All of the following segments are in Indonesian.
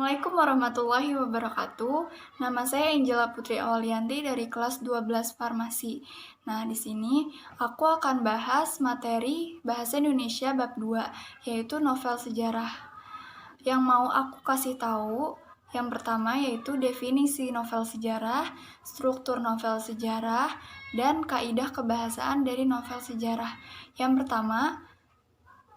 Assalamualaikum warahmatullahi wabarakatuh. Nama saya Angela Putri Awalianti dari kelas 12 Farmasi. Nah, di sini aku akan bahas materi Bahasa Indonesia bab 2, yaitu novel sejarah. Yang mau aku kasih tahu, yang pertama yaitu definisi novel sejarah, struktur novel sejarah, dan kaidah kebahasaan dari novel sejarah. Yang pertama,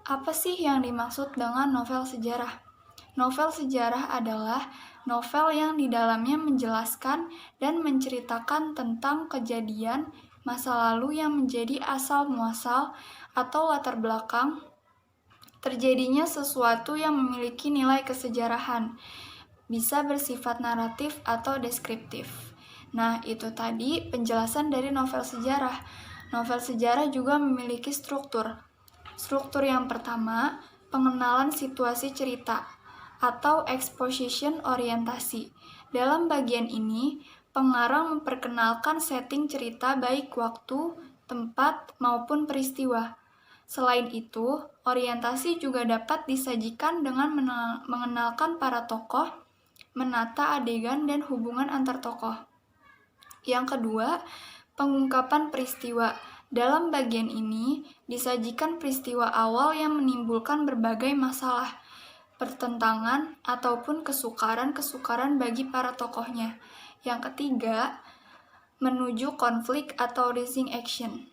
apa sih yang dimaksud dengan novel sejarah? Novel sejarah adalah novel yang di dalamnya menjelaskan dan menceritakan tentang kejadian masa lalu yang menjadi asal muasal atau latar belakang terjadinya sesuatu yang memiliki nilai kesejarahan, bisa bersifat naratif atau deskriptif. Nah, itu tadi penjelasan dari novel sejarah. Novel sejarah juga memiliki struktur. Struktur yang pertama, pengenalan situasi cerita atau exposition orientasi. Dalam bagian ini, pengarang memperkenalkan setting cerita baik waktu, tempat, maupun peristiwa. Selain itu, orientasi juga dapat disajikan dengan mengenalkan para tokoh, menata adegan dan hubungan antar tokoh. Yang kedua, pengungkapan peristiwa. Dalam bagian ini, disajikan peristiwa awal yang menimbulkan berbagai masalah, pertentangan, ataupun kesukaran-kesukaran bagi para tokohnya. Yang ketiga, menuju konflik atau rising action.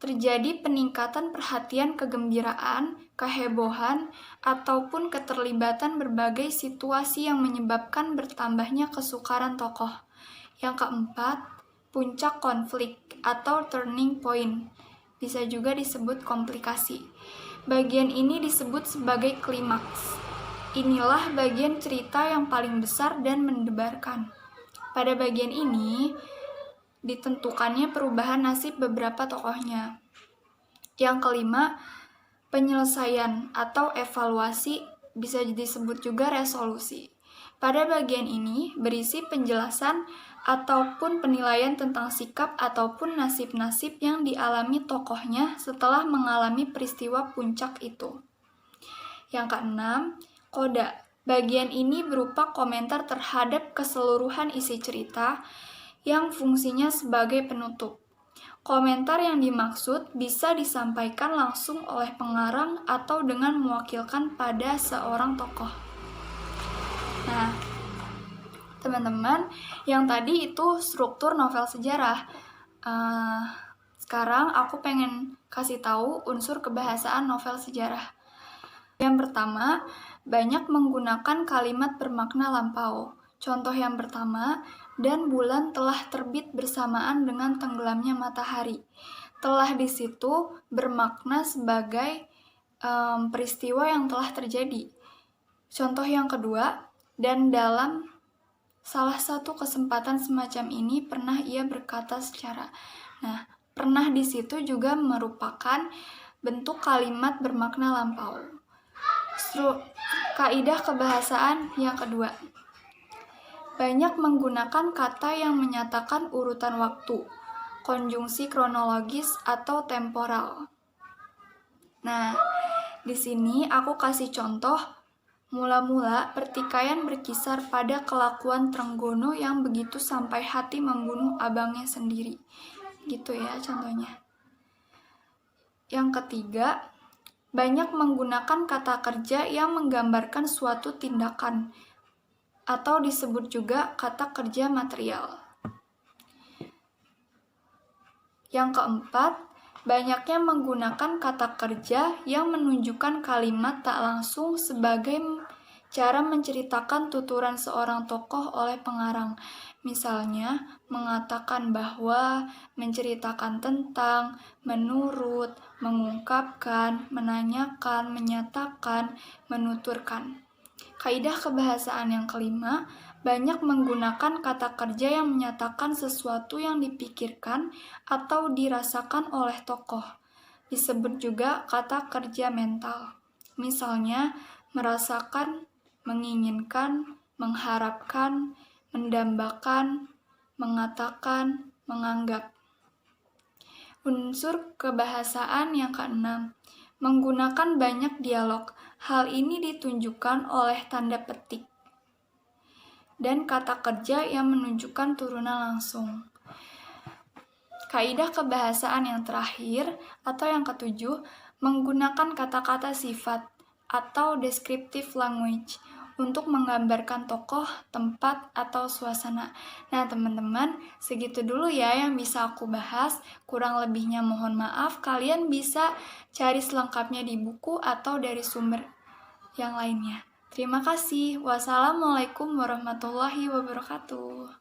Terjadi peningkatan perhatian kegembiraan, kehebohan, ataupun keterlibatan berbagai situasi yang menyebabkan bertambahnya kesukaran tokoh. Yang keempat, puncak konflik atau turning point. Bisa juga disebut komplikasi. Bagian ini disebut sebagai klimaks. Inilah bagian cerita yang paling besar dan mendebarkan. Pada bagian ini, ditentukannya perubahan nasib beberapa tokohnya. Yang kelima, penyelesaian atau evaluasi, bisa disebut juga resolusi. Pada bagian ini berisi penjelasan ataupun penilaian tentang sikap ataupun nasib-nasib yang dialami tokohnya setelah mengalami peristiwa puncak itu. Yang keenam, koda. Bagian ini berupa komentar terhadap keseluruhan isi cerita yang fungsinya sebagai penutup. Komentar yang dimaksud bisa disampaikan langsung oleh pengarang atau dengan mewakilkan pada seorang tokoh. Nah, teman-teman, yang tadi itu struktur novel sejarah. Sekarang aku pengen kasih tahu unsur kebahasaan novel sejarah. Yang pertama, banyak menggunakan kalimat bermakna lampau. Contoh yang pertama, dan bulan telah terbit bersamaan dengan tenggelamnya matahari. Telah di situ bermakna sebagai peristiwa yang telah terjadi. Contoh yang kedua, dan dalam salah satu kesempatan semacam ini pernah ia berkata secara. Nah, pernah di situ juga merupakan bentuk kalimat bermakna lampau. Kaidah kebahasaan yang kedua. Banyak menggunakan kata yang menyatakan urutan waktu, konjungsi kronologis atau temporal. Nah, di sini aku kasih contoh. Mula-mula pertikaian berkisar pada kelakuan Trenggono yang begitu sampai hati membunuh abangnya sendiri. Gitu ya contohnya. Yang ketiga, banyak menggunakan kata kerja yang menggambarkan suatu tindakan atau disebut juga kata kerja material. Yang keempat, banyaknya menggunakan kata kerja yang menunjukkan kalimat tak langsung sebagai cara menceritakan tuturan seorang tokoh oleh pengarang. Misalnya, mengatakan bahwa, menceritakan tentang, menurut, mengungkapkan, menanyakan, menyatakan, menuturkan. Kaidah kebahasaan yang kelima, banyak menggunakan kata kerja yang menyatakan sesuatu yang dipikirkan atau dirasakan oleh tokoh. Disebut juga kata kerja mental. Misalnya, merasakan, menginginkan, mengharapkan, mendambakan, mengatakan, menganggap. Unsur kebahasaan yang keenam, menggunakan banyak dialog. Hal ini ditunjukkan oleh tanda petik. dan kata kerja yang menunjukkan turunan langsung. Kaidah kebahasaan yang terakhir atau yang ketujuh, menggunakan kata-kata sifat atau descriptive language untuk menggambarkan tokoh, tempat, atau suasana. Nah, teman-teman, segitu dulu ya yang bisa aku bahas. Kurang lebihnya mohon maaf. Kalian bisa cari selengkapnya di buku atau dari sumber yang lainnya. Terima kasih. Wassalamualaikum warahmatullahi wabarakatuh.